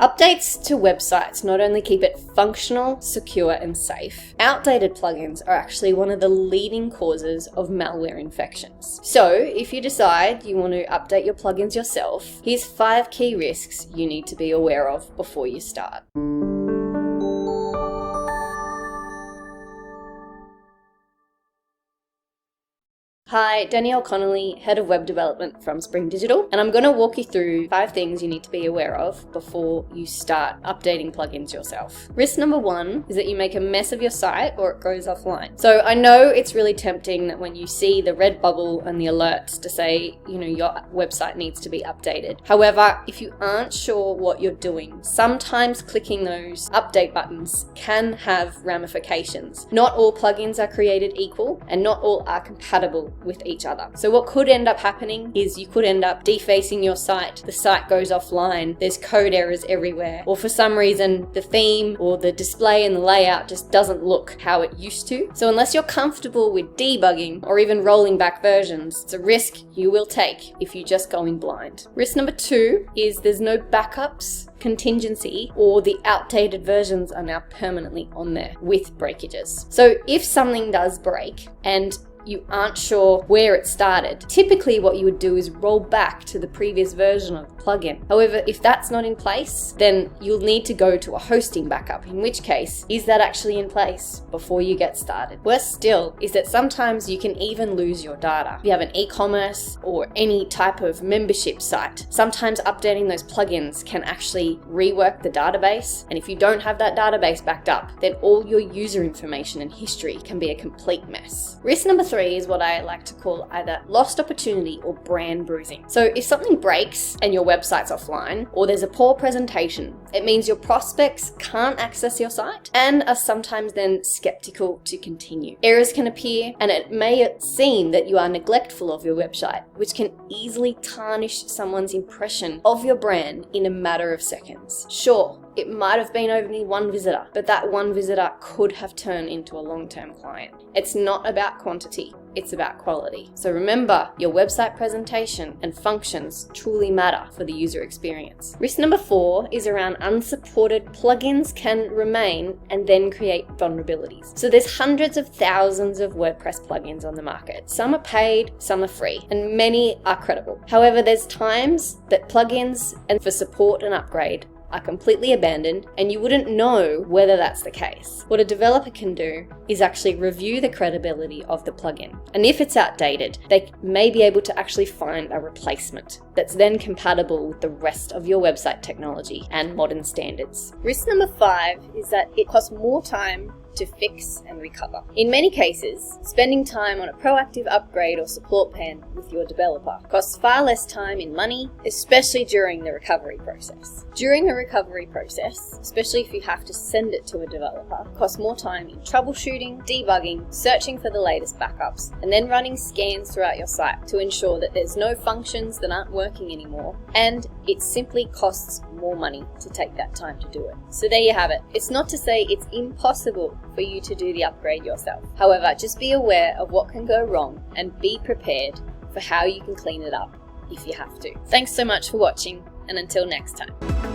Updates to websites not only keep it functional, secure, and safe, outdated plugins are actually one of the leading causes of malware infections. So, if you decide you want to update your plugins yourself, here's 5 key risks you need to be aware of before you start. Hi, Danielle Connolly, Head of Web Development from Spring Digital, and I'm going to walk you through 5 things you need to be aware of before you start updating plugins yourself. Risk number 1 is that you make a mess of your site or it goes offline. So I know it's really tempting that when you see the red bubble and the alerts to say, your website needs to be updated. However, if you aren't sure what you're doing, sometimes clicking those update buttons can have ramifications. Not all plugins are created equal, and not all are compatible with each other. So what could end up happening is you could end up defacing your site. The site goes offline, there's code errors everywhere, or for some reason the theme or the display and the layout just doesn't look how it used to. So unless you're comfortable with debugging or even rolling back versions, it's a risk you will take if you just go in blind. Risk number 2 is there's no backups, contingency, or the outdated versions are now permanently on there with breakages. So if something does break and you aren't sure where it started, typically what you would do is roll back to the previous version of the plugin. However, if that's not in place, then you'll need to go to a hosting backup, in which case, is that actually in place before you get started? Worse still is that sometimes you can even lose your data. If you have an e-commerce or any type of membership site, sometimes updating those plugins can actually rework the database, and if you don't have that database backed up, then all your user information and history can be a complete mess. Risk number 3 is what I like to call either lost opportunity or brand bruising. So if something breaks and your website's offline, or there's a poor presentation, it means your prospects can't access your site and are sometimes then skeptical to continue. Errors can appear, and it may seem that you are neglectful of your website, which can easily tarnish someone's impression of your brand in a matter of seconds. Sure, it might have been only one visitor, but that one visitor could have turned into a long-term client. It's not about quantity, it's about quality. So remember, your website presentation and functions truly matter for the user experience. Risk number 4 is around unsupported plugins can remain and then create vulnerabilities. So there's hundreds of thousands of WordPress plugins on the market. Some are paid, some are free, and many are credible. However, there's times that plugins and for support and upgrade are completely abandoned, and you wouldn't know whether that's the case. What a developer can do is actually review the credibility of the plugin. And if it's outdated, they may be able to actually find a replacement that's then compatible with the rest of your website technology and modern standards. Risk number 5 is that it costs more time to fix and recover. In many cases, spending time on a proactive upgrade or support plan with your developer costs far less time and money, especially during the recovery process. During the recovery process, especially if you have to send it to a developer, costs more time in troubleshooting, debugging, searching for the latest backups, and then running scans throughout your site to ensure that there's no functions that aren't working anymore, and it simply costs more money to take that time to do it. So there you have it. It's not to say it's impossible for you to do the upgrade yourself. However, just be aware of what can go wrong and be prepared for how you can clean it up if you have to. Thanks so much for watching, and until next time.